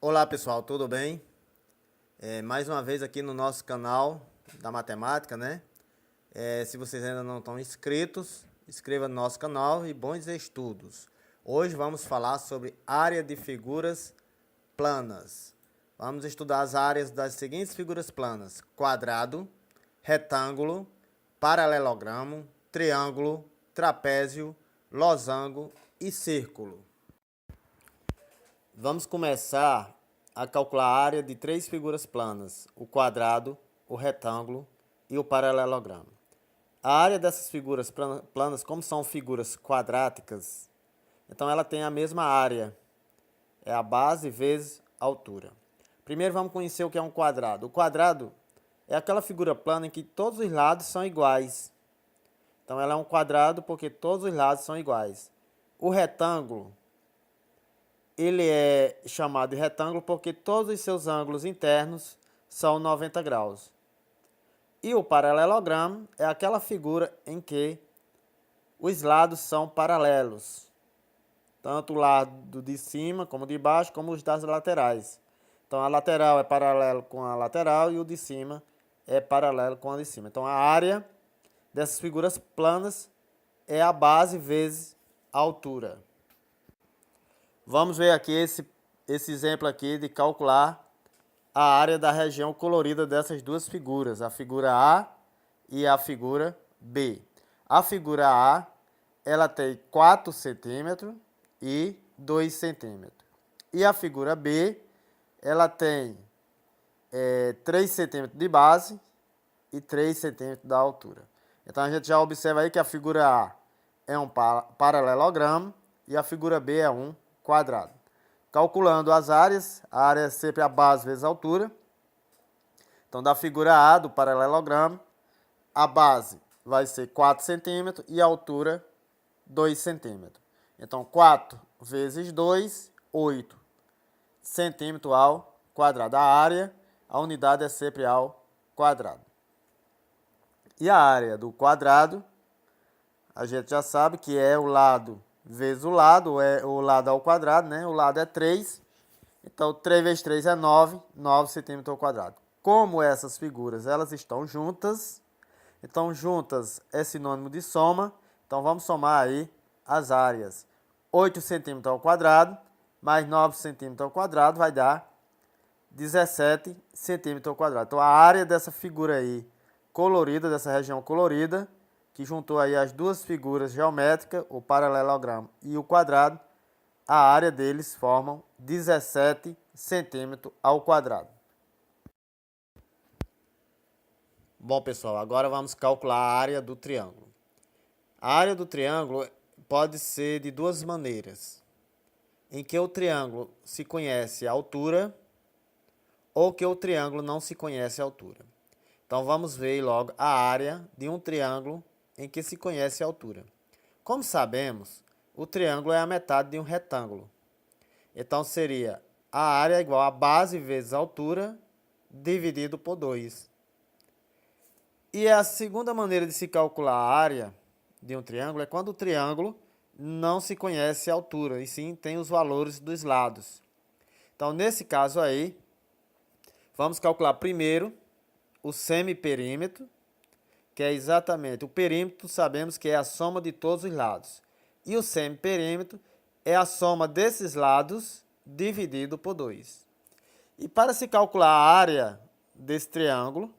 Olá pessoal, tudo bem? Mais uma vez aqui no nosso canal da matemática, né? Se vocês ainda não estão inscritos, inscreva no nosso canal e bons estudos. Hoje vamos falar sobre área de figuras planas. Vamos estudar as áreas das seguintes figuras planas: quadrado, retângulo, paralelogramo, triângulo, trapézio, losango e círculo. Vamos começar a calcular a área de três figuras planas: o quadrado, o retângulo e o paralelogramo. A área dessas figuras planas, como são figuras quadráticas, então ela tem a mesma área, é a base vezes a altura. Primeiro vamos conhecer o que é um quadrado. O quadrado é aquela figura plana em que todos os lados são iguais. Então ela é um quadrado porque todos os lados são iguais. O retângulo, ele é chamado de retângulo porque todos os seus ângulos internos são 90 graus. E o paralelogramo é aquela figura em que os lados são paralelos. Tanto o lado de cima como de baixo, como os das laterais. Então a lateral é paralelo com a lateral e o de cima é paralelo com a de cima. Então a área dessas figuras planas é a base vezes a altura. Vamos ver aqui esse exemplo aqui de calcular a área da região colorida dessas duas figuras, a figura A e a figura B. A figura A, ela tem 4 centímetros e 2 centímetros. E a figura B, ela tem 3 centímetros de base e 3 centímetros da altura. Então a gente já observa aí que a figura A é um paralelogramo e a figura B é um quadrado. Calculando as áreas, a área é sempre a base vezes a altura. Então, da figura A, do paralelogramo, a base vai ser 4 centímetros e a altura 2 centímetros. Então, 4 vezes 2, 8 centímetros ao quadrado. A área, a unidade é sempre ao quadrado. E a área do quadrado, a gente já sabe que é o lado vezes o lado, é o lado ao quadrado, né? O lado é 3, então 3 vezes 3 é 9, 9 centímetros ao quadrado. Como essas figuras elas estão juntas, então juntas é sinônimo de soma, então vamos somar aí as áreas. 8 centímetros ao quadrado mais 9 centímetros ao quadrado vai dar 17 centímetros ao quadrado. Então a área dessa figura aí colorida, dessa região colorida, que juntou aí as duas figuras geométricas, o paralelogramo e o quadrado, a área deles formam 17 centímetros ao quadrado. Bom, pessoal, agora vamos calcular a área do triângulo. A área do triângulo pode ser de duas maneiras, em que o triângulo se conhece a altura ou que o triângulo não se conhece a altura. Então vamos ver logo a área de um triângulo em que se conhece a altura. Como sabemos, o triângulo é a metade de um retângulo. Então seria a área igual a base vezes a altura dividido por 2. E a segunda maneira de se calcular a área de um triângulo é quando o triângulo não se conhece a altura, e sim tem os valores dos lados. Então nesse caso aí, vamos calcular primeiro o semiperímetro, que é exatamente o perímetro, sabemos que é a soma de todos os lados. E o semiperímetro é a soma desses lados dividido por 2. E para se calcular a área desse triângulo,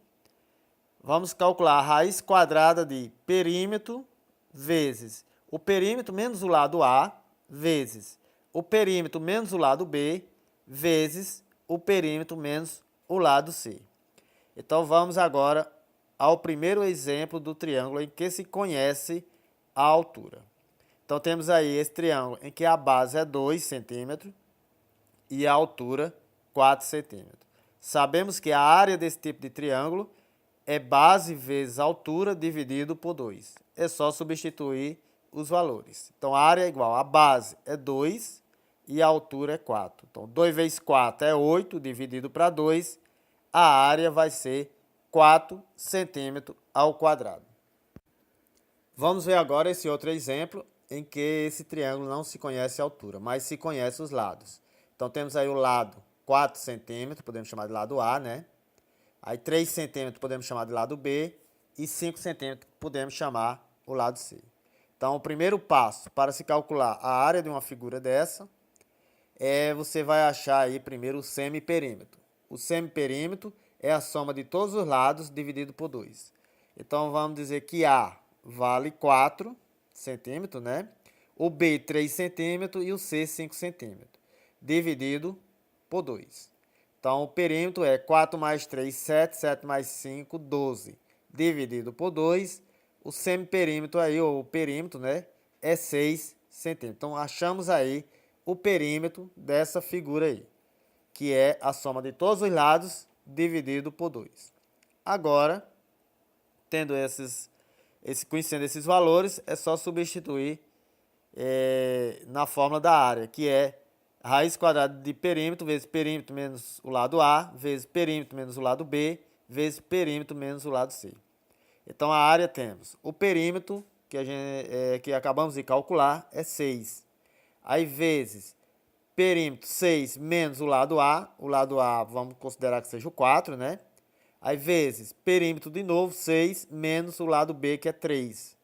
vamos calcular a raiz quadrada de perímetro vezes o perímetro menos o lado A, vezes o perímetro menos o lado B, vezes o perímetro menos o lado C. Então vamos agora ao primeiro exemplo do triângulo em que se conhece a altura. Então temos aí esse triângulo em que a base é 2 centímetros e a altura 4 centímetros. Sabemos que a área desse tipo de triângulo é base vezes altura dividido por 2. É só substituir os valores. Então a área é igual, a base é 2 e a altura é 4. Então 2 vezes 4 é 8 dividido para 2, a área vai ser 4 centímetros ao quadrado. Vamos ver agora esse outro exemplo em que esse triângulo não se conhece a altura, mas se conhece os lados. Então temos aí o lado 4 centímetros, podemos chamar de lado A, né? Aí 3 centímetros podemos chamar de lado B e 5 centímetros podemos chamar o lado C. Então, o primeiro passo para se calcular a área de uma figura dessa você vai achar aí primeiro o semiperímetro. O semiperímetro é a soma de todos os lados dividido por 2. Então, vamos dizer que A vale 4 centímetros, né? O B 3 centímetros e o C 5 centímetros, dividido por 2. Então, o perímetro é 4 mais 3, 7, 7 mais 5, 12, dividido por 2. O semiperímetro aí, ou o perímetro, né, é 6 centímetros. Então, achamos aí o perímetro dessa figura aí, que é a soma de todos os lados dividido por 2. Agora, tendo conhecendo esses valores, é só substituir na fórmula da área, que é raiz quadrada de perímetro vezes perímetro menos o lado A, vezes perímetro menos o lado B, vezes perímetro menos o lado C. Então, a área temos o perímetro, que acabamos de calcular, é 6. Aí, vezes perímetro 6 menos o lado A vamos considerar que seja o 4, né? Aí, vezes perímetro de novo, 6, menos o lado B, que é 3.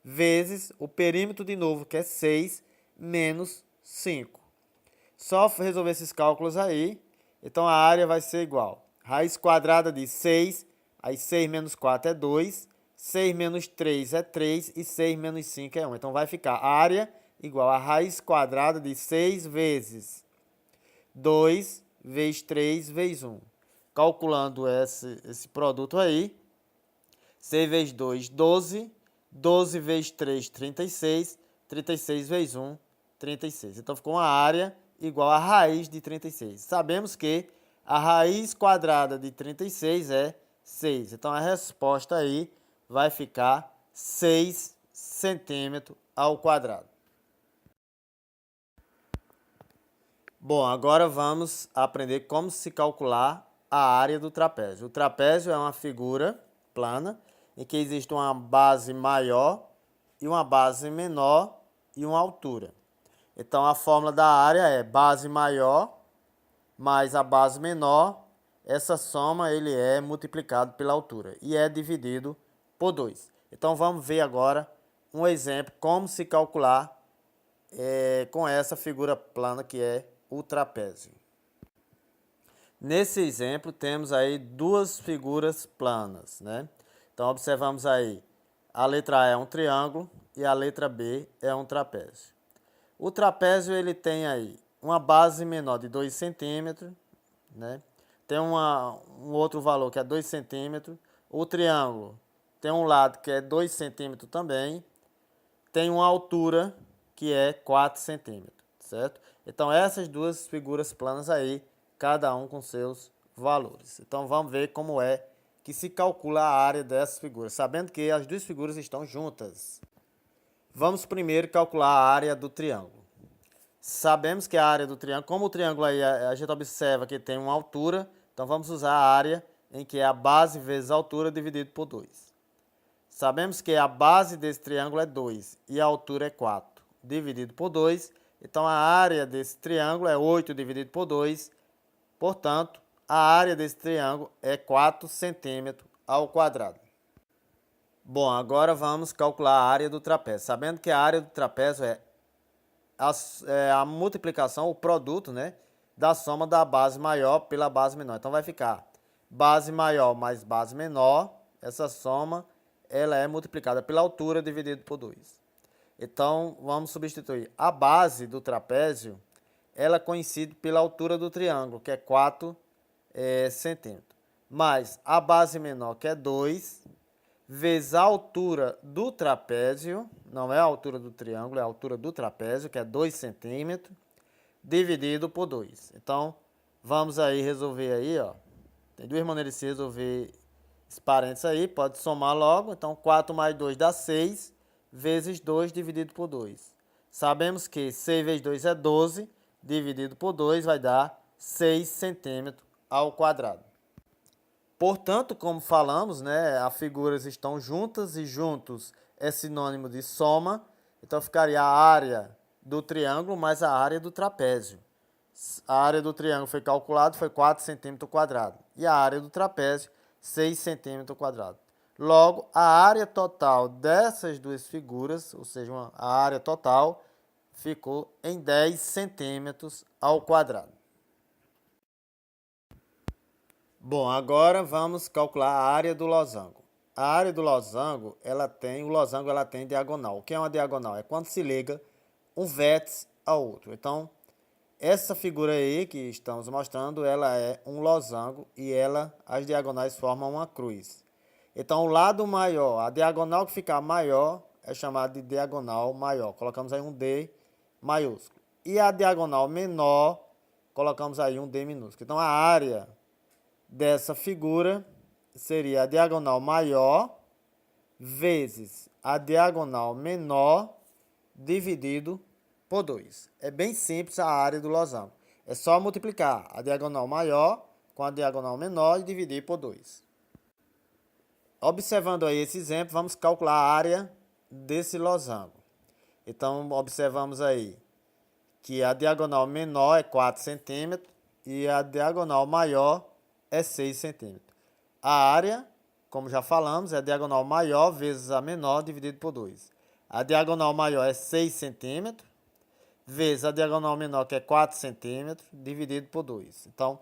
Vezes o perímetro de novo, que é 6, menos 5. Só resolver esses cálculos aí. Então, a área vai ser igual. Raiz quadrada de 6, aí 6 menos 4 é 2. 6 menos 3 é 3 e 6 menos 5 é 1. Então, vai ficar a área igual a raiz quadrada de 6 vezes 2 vezes 3 vezes 1. Calculando esse produto aí, 6 vezes 2, 12. 12 vezes 3, 36. 36 vezes 1, 36. Então, ficou uma área igual a raiz de 36. Sabemos que a raiz quadrada de 36 é 6. Então, a resposta aí vai ficar 6 centímetros ao quadrado. Bom, agora vamos aprender como se calcular a área do trapézio. O trapézio é uma figura plana em que existe uma base maior e uma base menor e uma altura. Então, a fórmula da área é base maior mais a base menor. Essa soma ele é multiplicado pela altura e é dividido por 2. Então, vamos ver agora um exemplo como se calcular com essa figura plana que é o trapézio. Nesse exemplo, temos aí duas figuras planas, né? Então, observamos aí, a letra A é um triângulo e a letra B é um trapézio. O trapézio, ele tem aí uma base menor de 2 centímetros, né? Tem um outro valor que é 2 centímetros. O triângulo tem um lado que é 2 centímetros também. Tem uma altura que é 4 centímetros, certo? Então, essas duas figuras planas aí, cada um com seus valores. Então, vamos ver como é que se calcula a área dessas figuras, sabendo que as duas figuras estão juntas. Vamos primeiro calcular a área do triângulo. Sabemos que a área do triângulo, como o triângulo aí a gente observa que tem uma altura, então vamos usar a área em que é a base vezes a altura dividido por 2. Sabemos que a base desse triângulo é 2 e a altura é 4, dividido por 2. Então, a área desse triângulo é 8 dividido por 2. Portanto, a área desse triângulo é 4 centímetros ao quadrado. Bom, agora vamos calcular a área do trapézio. Sabendo que a área do trapézio é a multiplicação, o produto, né, da soma da base maior pela base menor. Então, vai ficar base maior mais base menor. Essa soma ela é multiplicada pela altura dividido por 2. Então, vamos substituir. A base do trapézio, ela coincide pela altura do triângulo, que é 4 centímetros. Mais a base menor, que é 2, vezes a altura do trapézio, não é a altura do triângulo, é a altura do trapézio, que é 2 centímetros, dividido por 2. Então, vamos aí resolver aí, ó. Tem duas maneiras de se resolver esse parênteses aí, pode somar logo. Então, 4 mais 2 dá 6, vezes 2 dividido por 2. Sabemos que 6 vezes 2 é 12, dividido por 2 vai dar 6 centímetros ao quadrado. Portanto, como falamos, né, as figuras estão juntas e juntos é sinônimo de soma. Então, ficaria a área do triângulo mais a área do trapézio. A área do triângulo foi calculada, foi 4 centímetros quadrados. E a área do trapézio, 6 centímetros quadrados. Logo, a área total dessas duas figuras, ou seja, a área total, ficou em 10 centímetros ao quadrado. Bom, agora vamos calcular a área do losango. A área do losango, ela tem diagonal. O que é uma diagonal? É quando se liga um vértice ao outro. Então, essa figura aí que estamos mostrando, ela é um losango e as diagonais formam uma cruz. Então, o lado maior, a diagonal que ficar maior, é chamada de diagonal maior. Colocamos aí um D maiúsculo. E a diagonal menor, colocamos aí um D minúsculo. Então, a área dessa figura seria a diagonal maior vezes a diagonal menor dividido por 2. É bem simples a área do losango. É só multiplicar a diagonal maior com a diagonal menor e dividir por 2. Observando aí esse exemplo, vamos calcular a área desse losango. Então, observamos aí que a diagonal menor é 4 centímetros e a diagonal maior é 6 centímetros. A área, como já falamos, é a diagonal maior vezes a menor dividido por 2. A diagonal maior é 6 centímetros vezes a diagonal menor, que é 4 centímetros, dividido por 2. Então,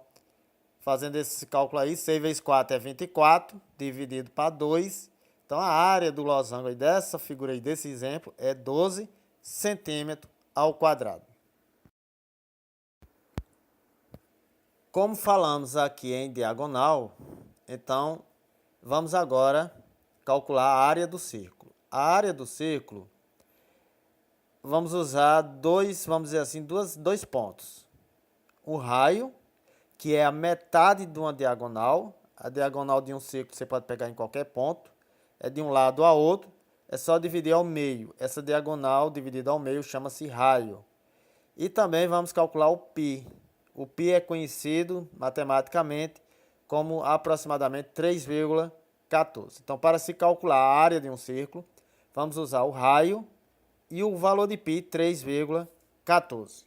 fazendo esse cálculo aí, 6 vezes 4 é 24, dividido para 2. Então, a área do losango aí dessa figura aí, desse exemplo, é 12 centímetros ao quadrado. Como falamos aqui em diagonal, então, vamos agora calcular a área do círculo. A área do círculo, vamos usar dois pontos. O raio, que é a metade de uma diagonal. A diagonal de um círculo você pode pegar em qualquer ponto. É de um lado a outro. É só dividir ao meio. Essa diagonal dividida ao meio chama-se raio. E também vamos calcular o π. O π é conhecido matematicamente como aproximadamente 3,14. Então, para se calcular a área de um círculo, vamos usar o raio e o valor de π, 3,14.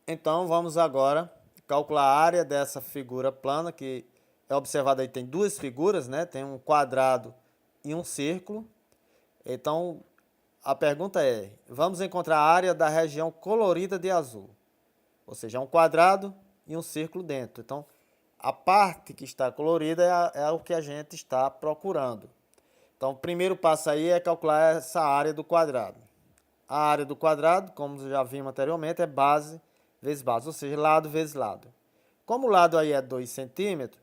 Então, vamos agora calcular a área dessa figura plana, que é observada aí, tem duas figuras, né? Tem um quadrado e um círculo. Então, a pergunta é, vamos encontrar a área da região colorida de azul. Ou seja, é um quadrado e um círculo dentro. Então, a parte que está colorida é o que a gente está procurando. Então, o primeiro passo aí é calcular essa área do quadrado. A área do quadrado, como já vimos anteriormente, é base vezes base, ou seja, lado vezes lado. Como o lado aí é 2 centímetros,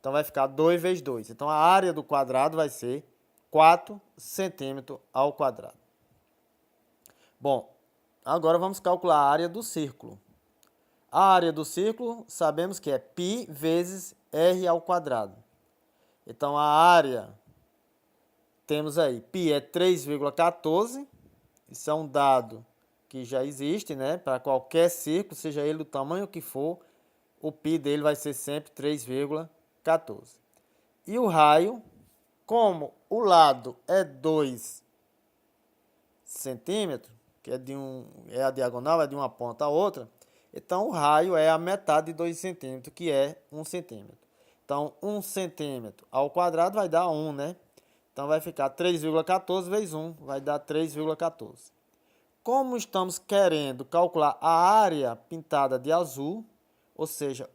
então vai ficar 2 vezes 2. Então, a área do quadrado vai ser 4 centímetros ao quadrado. Bom, agora vamos calcular a área do círculo. A área do círculo, sabemos que é π vezes r ao quadrado. Então, a área, temos aí, π é 3,14. Isso é um dado que já existe, né? Para qualquer círculo, seja ele do tamanho que for, o π dele vai ser sempre 3,14. E o raio, como o lado é 2 centímetros, que é a diagonal, é de uma ponta a outra, então o raio é a metade de 2 centímetros, que é 1 centímetro. Então, 1 centímetro ao quadrado vai dar 1, né? Então, vai ficar 3,14 vezes 1, vai dar 3,14. Como estamos querendo calcular a área pintada de azul, ou seja,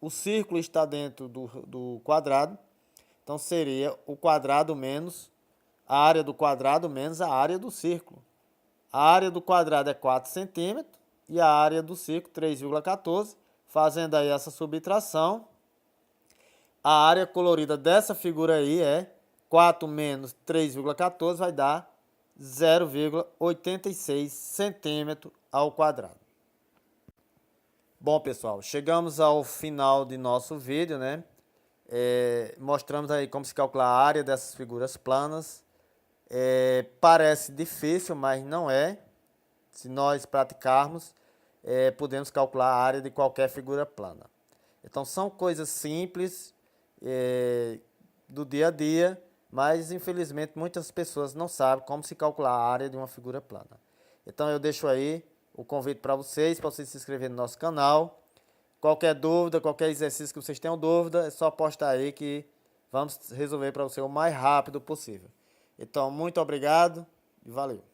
o círculo está dentro do quadrado, então seria o quadrado menos a área do quadrado menos a área do círculo. A área do quadrado é 4 centímetros e a área do círculo 3,14. Fazendo aí essa subtração, a área colorida dessa figura aí é 4 menos 3,14 vai dar 0,86 centímetros ao quadrado. Bom, pessoal, chegamos ao final de nosso vídeo, né? Mostramos aí como se calcular a área dessas figuras planas. Parece difícil, mas não é. Se nós praticarmos, podemos calcular a área de qualquer figura plana. Então, são coisas simples do dia a dia, mas infelizmente muitas pessoas não sabem como se calcular a área de uma figura plana. Então, eu deixo aí o convite para vocês se inscreverem no nosso canal. Qualquer dúvida, qualquer exercício que vocês tenham dúvida, é só postar aí que vamos resolver para você o mais rápido possível. Então, muito obrigado e valeu.